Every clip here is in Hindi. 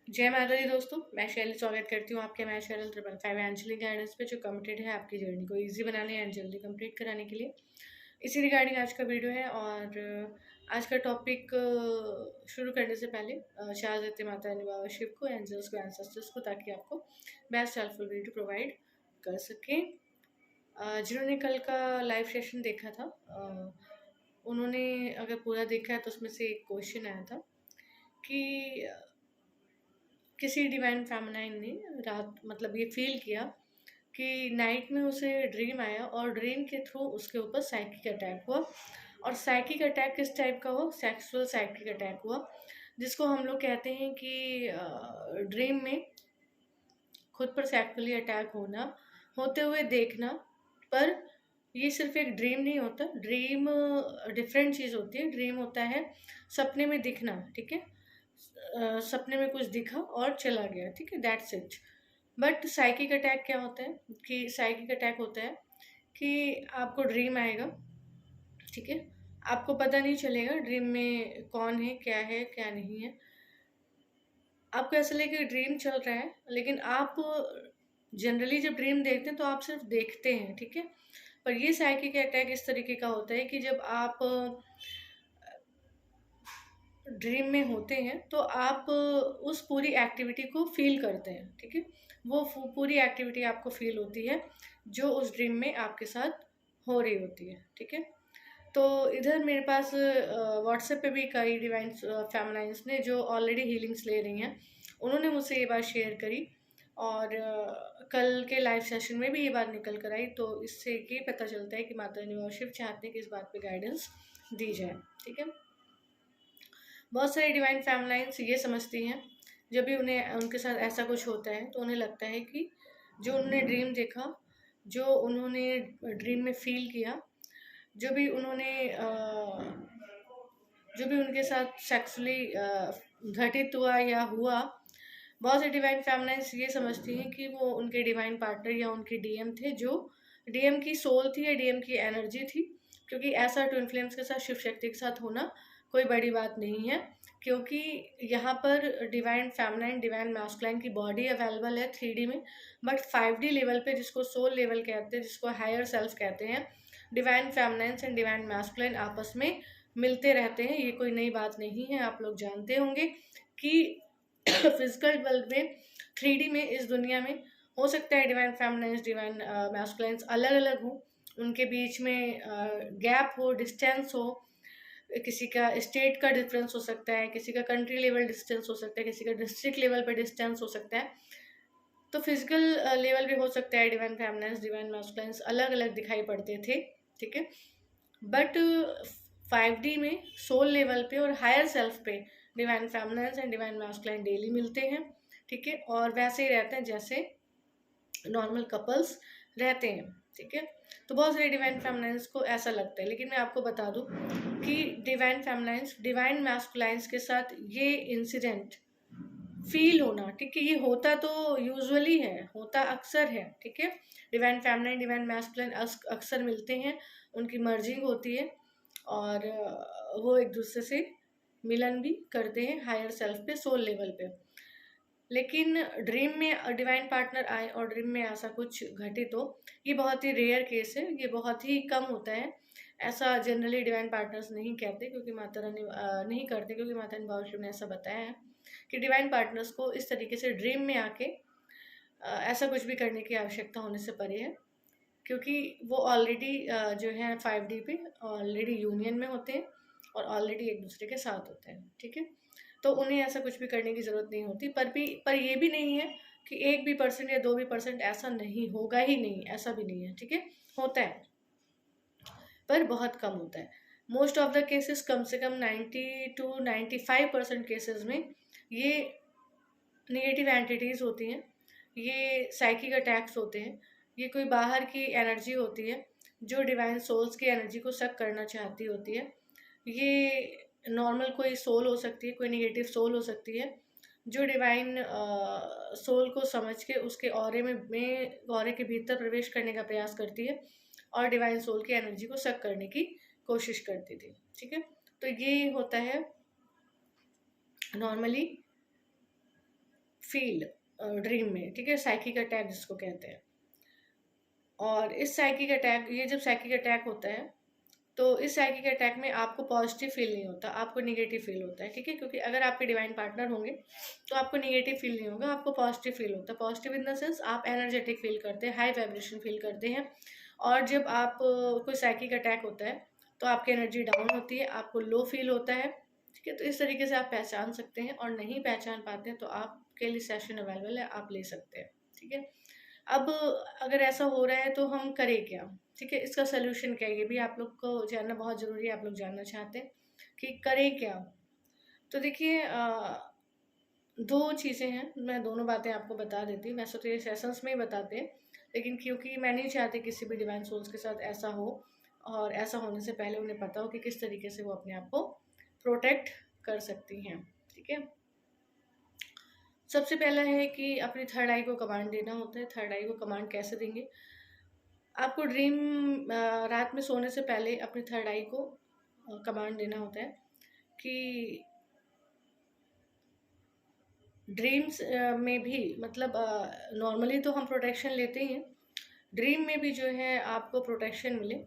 जय माता दी दोस्तों, मैं शैली स्वागत करती हूँ आपके मैं चैनल 555 एंजली गाइडेंस पे, जो कमिटेड है आपकी जर्नी को इजी बनाने एंड जल्दी कंप्लीट कराने के लिए। इसी रिगार्डिंग आज का वीडियो है। और आज का टॉपिक शुरू करने से पहले चाह देते माता रानी बाबा शिव को, एंजल्स को, एंसेस्टर्स को, ताकि आपको बेस्ट हेल्पफुल वीडियो प्रोवाइड कर सकें। जिन्होंने कल का लाइव सेशन देखा था, उन्होंने अगर पूरा देखा है तो उसमें से एक क्वेश्चन आया था कि किसी डिवाइन फेमिनाइन ने रात मतलब ये फील किया कि नाइट में उसे ड्रीम आया और ड्रीम के थ्रू उसके ऊपर साइकिक अटैक हुआ। और साइकिक अटैक किस टाइप का हुआ? सेक्सुअल साइकिक अटैक हुआ, जिसको हम लोग कहते हैं कि ड्रीम में खुद पर सेक्सुअली अटैक होना, होते हुए देखना। पर ये सिर्फ एक ड्रीम नहीं होता। ड्रीम डिफरेंट चीज़ होती है। ड्रीम होता है सपने में दिखना, ठीक है। सपने में कुछ दिखा और चला गया, ठीक है, that's it. But psychic attack क्या होता है? कि साइकिक अटैक होता है कि आपको ड्रीम आएगा, ठीक है, आपको पता नहीं चलेगा ड्रीम में कौन है क्या नहीं है। आपको ऐसा लगे कि ड्रीम चल रहा है, लेकिन आप जनरली जब ड्रीम देखते हैं तो आप सिर्फ देखते हैं, ठीक है। पर ये साइकिक अटैक इस तरीके का होता है कि जब आप ड्रीम में होते हैं तो आप उस पूरी एक्टिविटी को फील करते हैं, ठीक है। वो पूरी एक्टिविटी आपको फील होती है जो उस ड्रीम में आपके साथ हो रही होती है, ठीक है। तो इधर मेरे पास व्हाट्सएप पे भी कई डिवाइन फेमिनाइंस ने जो ऑलरेडी हीलिंग्स ले रही हैं, उन्होंने मुझसे ये बात शेयर करी। और कल के लाइव सेशन में भी ये बात निकल कर आई। तो इससे ये पता चलता है कि माता रानी और शिव चाहते हैं कि इस बात पे गाइडेंस दी जाए, ठीक है। बहुत सारी डिवाइन फैमिलाइंस ये समझती हैं, जब भी उन्हें उनके साथ ऐसा कुछ होता है तो उन्हें लगता है कि जो उन्होंने ड्रीम देखा, जो उन्होंने ड्रीम में फील किया, जो भी उन्होंने जो भी उनके साथ सेक्सुअली घटित हुआ या हुआ, बहुत से डिवाइन फैमिलाइंस ये समझती हैं कि वो उनके डिवाइन पार्टनर या उनके डीएम थे, जो डीएम की सोल थी या डीएम की एनर्जी थी। क्योंकि ऐसा ट्विन फ्लेम्स के साथ शिव शक्ति के साथ होना कोई बड़ी बात नहीं है, क्योंकि यहाँ पर डिवाइन फेमिनाइन डिवाइन मैस्कुलाइन की बॉडी अवेलेबल है 3D में। बट 5D लेवल पे, जिसको सोल लेवल कहते हैं, जिसको हायर सेल्फ कहते हैं, divine feminines and divine masculine आपस में मिलते रहते हैं। ये कोई नई बात नहीं है। आप लोग जानते होंगे कि फिजिकल वर्ल्ड में 3D में इस दुनिया में हो सकता है डिवाइन फेमिनाइंस डिवाइन मैस्कुलाइंस अलग अलग हो, उनके बीच में गैप हो, डिस्टेंस हो, किसी का स्टेट का डिफरेंस हो सकता है, किसी का कंट्री लेवल डिस्टेंस हो सकता है, किसी का डिस्ट्रिक्ट लेवल पर डिस्टेंस हो सकता है। तो फिजिकल लेवल भी हो सकता है डिवाइन फेमिनाइंस डिवाइन मैस्कुलाइंस अलग अलग दिखाई पड़ते थे, ठीक है। बट 5D में सोल लेवल पे और हायर सेल्फ पे divine feminines and divine masculine daily मिलते हैं, ठीक है। और वैसे ही रहते हैं जैसे नॉर्मल कपल्स रहते हैं, ठीक है। तो बहुत सारे डिवाइन फेमिनाइंस को ऐसा लगता है, लेकिन मैं आपको बता दूं कि डिवाइन फेमिनाइंस डिवाइन मैस्कुलाइंस के साथ ये इंसिडेंट फील होना, ठीक है, ये होता तो यूजुअली है, होता अक्सर है, ठीक है। डिवाइन फेमिनाइन डिवाइन मैस्कुलाइन अक्सर मिलते हैं, उनकी मर्जिंग होती है और वो एक दूसरे से मिलन भी करते हैं हायर सेल्फ पे, सोल लेवल पे। लेकिन ड्रीम में डिवाइन पार्टनर आए और ड्रीम में ऐसा कुछ घटित हो, ये बहुत ही रेयर केस है, ये बहुत ही कम होता है। ऐसा जनरली डिवाइन पार्टनर्स नहीं कहते, क्योंकि माता रानी नहीं करते, क्योंकि माता रानी बाबा शिव ने ऐसा बताया है कि डिवाइन पार्टनर्स को इस तरीके से ड्रीम में आके ऐसा कुछ भी करने की आवश्यकता होने से परे है, क्योंकि वो ऑलरेडी जो है 5D पे ऑलरेडी यूनियन में होते हैं और ऑलरेडी एक दूसरे के साथ होते हैं, ठीक है। तो उन्हें ऐसा कुछ भी करने की ज़रूरत नहीं होती। पर ये भी नहीं है कि 1% या 2% ऐसा नहीं होगा ही नहीं, ऐसा भी नहीं है, ठीक है। होता है पर बहुत कम होता है। मोस्ट ऑफ द केसेस, कम से कम 90 to 95% केसेस में ये नेगेटिव एंटिटीज़ होती हैं, ये साइकिक अटैक्स होते हैं, ये कोई बाहर की एनर्जी होती है जो डिवाइन सोल्स की एनर्जी को सक करना चाहती होती है। ये नॉर्मल कोई सोल हो सकती है, कोई नेगेटिव सोल हो सकती है, जो डिवाइन सोल को समझ के उसके ऑरे के भीतर प्रवेश करने का प्रयास करती है और डिवाइन सोल की एनर्जी को सक करने की कोशिश करती थी, ठीक है। तो ये होता है नॉर्मली फील ड्रीम में, ठीक है, साइकिक अटैक जिसको कहते हैं। और इस साइकिक अटैक, ये जब साइकिक अटैक होता है तो इस साइकिक अटैक में आपको पॉजिटिव फील नहीं होता, आपको नेगेटिव फील होता है, ठीक है, क्योंकि अगर आपके डिवाइन पार्टनर होंगे तो आपको नेगेटिव फील नहीं होगा, आपको पॉजिटिव फील होता है। पॉजिटिव इन द सेंस आप एनर्जेटिक फील करते हैं, हाई वाइब्रेशन फील करते हैं। और जब आप कोई साइकिक अटैक होता है तो आपकी एनर्जी डाउन होती है, आपको लो फील होता है, ठीक है। तो इस तरीके से आप पहचान सकते हैं, और नहीं पहचान पाते हैं तो आपके लिए सेशन अवेलेबल है, आप ले सकते हैं, ठीक है। अब अगर ऐसा हो रहा है तो हम करें क्या, ठीक है, इसका सोल्यूशन क्या है, ये भी आप लोग को जानना बहुत ज़रूरी है, आप लोग जानना चाहते हैं कि करें क्या। तो देखिए, दो चीज़ें हैं, मैं दोनों बातें आपको बता देती हूँ। वैसे तो ये सेशंस में ही बताते हैं, लेकिन क्योंकि मैं नहीं चाहती किसी भी डिवाइन सोल्स के साथ ऐसा हो, और ऐसा होने से पहले उन्हें पता हो कि किस तरीके से वो अपने आप को प्रोटेक्ट कर सकती हैं, ठीक है। सबसे पहला है कि अपनी थर्ड आई को कमांड देना होता है। थर्ड आई को कमांड कैसे देंगे? आपको ड्रीम रात में सोने से पहले अपनी थर्ड आई को कमांड देना होता है कि ड्रीम्स में भी, मतलब नॉर्मली तो हम प्रोटेक्शन लेते ही हैं, ड्रीम में भी जो है आपको प्रोटेक्शन मिले,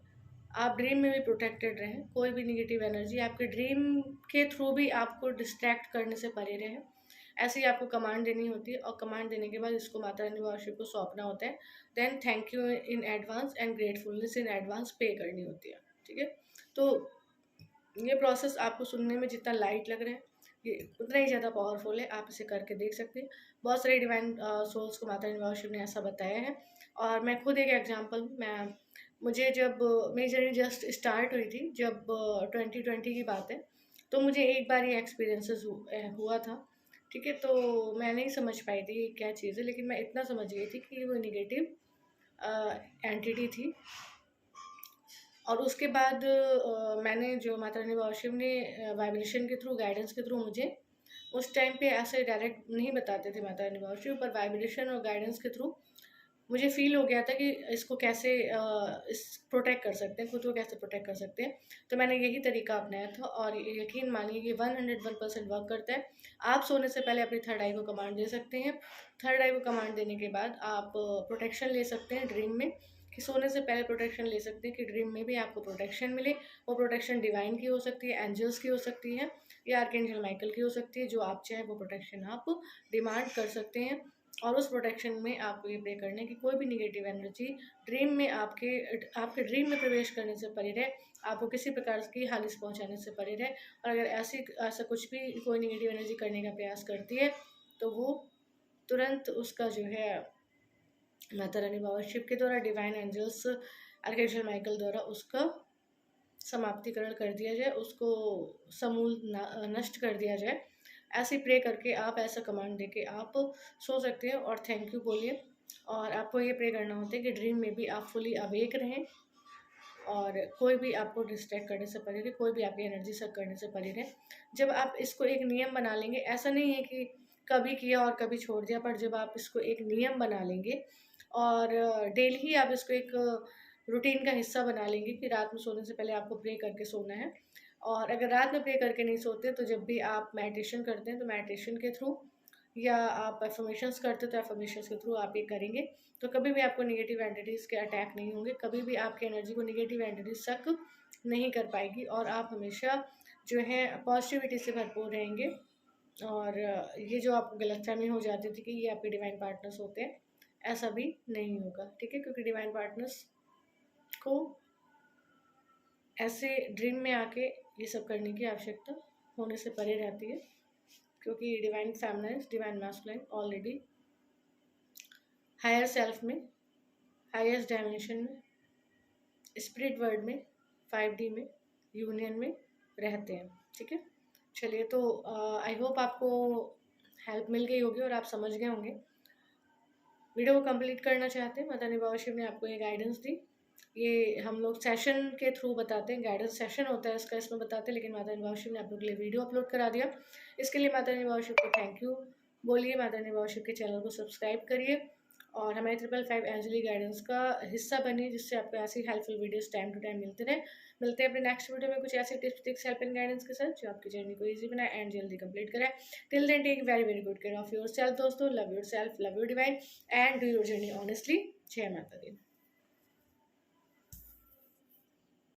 आप ड्रीम में भी प्रोटेक्टेड रहें, कोई भी निगेटिव एनर्जी आपके ड्रीम के थ्रू भी आपको डिस्ट्रैक्ट करने से परे रहे, ऐसे ही आपको कमांड देनी होती है। और कमांड देने के बाद इसको माता रानी वाशिप को सौंपना होता है। Then thank you in advance and gratefulness in advance pay करनी होती है, ठीक है। तो ये प्रोसेस आपको सुनने में जितना लाइट लग रहा है, ये उतना ही ज़्यादा पावरफुल है, आप इसे करके देख सकते हैं। बहुत सारे डिवाइन सोल्स को माता रानी वाशिप ने ऐसा बताया है, और मैं खुद एक एग्जांपल, मुझे जब मेरी जर्नी जस्ट स्टार्ट हुई थी, जब 2020 की बात है, तो मुझे एक बार ये एक्सपीरियंसेस हुआ था, ठीक है। तो मैं नहीं समझ पाई थी क्या चीज़ है, लेकिन मैं इतना समझ गई थी कि वो निगेटिव एंटिटी थी। और उसके बाद मैंने जो माता रानी वाशिप ने वाइब्रेशन के थ्रू, गाइडेंस के थ्रू, मुझे उस टाइम पे ऐसे डायरेक्ट नहीं बताते थे माता रानी वाशिप, पर वाइब्रेशन और गाइडेंस के थ्रू मुझे फ़ील हो गया था कि इसको कैसे इस प्रोटेक्ट कर सकते हैं, खुद को कैसे प्रोटेक्ट कर सकते हैं। तो मैंने यही तरीका अपनाया था, और यकीन मानिए कि 101% वर्क करता है। आप सोने से पहले अपनी थर्ड आई को कमांड दे सकते हैं। थर्ड आई को कमांड देने के बाद आप प्रोटेक्शन ले सकते हैं ड्रीम में, कि सोने से पहले प्रोटेक्शन ले सकते हैं कि ड्रीम में भी आपको प्रोटेक्शन मिले। वो प्रोटेक्शन डिवाइन की हो सकती है, एंजल्स की हो सकती है, या आर्कएंजल माइकल की हो सकती है। जो आप चाहें वो प्रोटेक्शन आप डिमांड कर सकते हैं। और उस प्रोटेक्शन में आपको ये प्रे करना है कि कोई भी निगेटिव एनर्जी ड्रीम में आपके ड्रीम में प्रवेश करने से परे रहे, आपको किसी प्रकार की हानि पहुंचाने से परे रहे। और अगर ऐसा कुछ भी कोई निगेटिव एनर्जी करने का प्रयास करती है तो वो तुरंत उसका जो है माता रानी वाशिप के द्वारा, डिवाइन एंजल्स, आर्कएंजल माइकल द्वारा उसका समाप्तिकरण कर दिया जाए, उसको समूल नष्ट कर दिया जाए। ऐसे प्रे करके आप, ऐसा कमांड देके आप सो सकते हैं, और थैंक यू बोलिए। और आपको ये प्रे करना होता है कि ड्रीम में भी आप फुली अवेक रहें, और कोई भी आपको डिस्ट्रैक्ट करने से परे रहे, कोई भी आपकी एनर्जी सक करने से परे रहे। जब आप इसको एक नियम बना लेंगे, ऐसा नहीं है कि कभी किया और कभी छोड़ दिया, पर जब आप इसको एक नियम बना लेंगे और डेली ही आप इसको एक रूटीन का हिस्सा बना लेंगे कि रात में सोने से पहले आपको प्रे करके सोना है। और अगर रात में प्रे करके नहीं सोते तो जब भी आप मेडिटेशन करते हैं तो मेडिटेशन के थ्रू, या आप एफर्मेशंस करते तो एफर्मेशंस के थ्रू आप ये करेंगे, तो कभी भी आपको नेगेटिव एंटिटीज़ के अटैक नहीं होंगे, कभी भी आपकी एनर्जी को नेगेटिव एंटिटीज तक नहीं कर पाएगी, और आप हमेशा जो है पॉजिटिविटी से भरपूर रहेंगे। और ये जो आपको गलतफहमी हो जाती थी कि ये आपके डिवाइन पार्टनर्स होते हैं, ऐसा भी नहीं होगा, ठीक है। क्योंकि डिवाइन पार्टनर्स को ऐसे ड्रीम में आके ये सब करने की आवश्यकता होने से परे रहती है, क्योंकि divine feminine, divine masculine already higher self में, हाईएस्ट डायमेंशन में, स्पिरिट वर्ल्ड में, 5D में, यूनियन में रहते हैं, ठीक है। चलिए, तो आई होप आपको हेल्प मिल गई होगी और आप समझ गए होंगे। वीडियो को कंप्लीट करना चाहते हैं, माता रानी वाशिप ने आपको ये गाइडेंस दी। ये हम लोग सेशन के थ्रू बताते हैं, गाइडेंस सेशन होता है इसका, इसमें बताते हैं, लेकिन माता रानी वाशिप ने आप लोग के लिए वीडियो अपलोड करा दिया। इसके लिए माता रानी वाशिप को थैंक यू बोलिए, माता रानी वाशिप के चैनल को सब्सक्राइब करिए, और हमारे 555 एंजली गाइडेंस का हिस्सा बनिए, जिससे आपको ऐसी helpful videos time to time मिलते रहे। मिलते हैं अपने नेक्स्ट वीडियो में कुछ ऐसे tips tricks help and guidance के साथ जो आपकी जर्नी को ईजी बनाए एंड जल्दी कंप्लीट कराए। Till then take very very good care of yourself दोस्तों। Love yourself, love your divine and do your journey honestly. जय माता दी।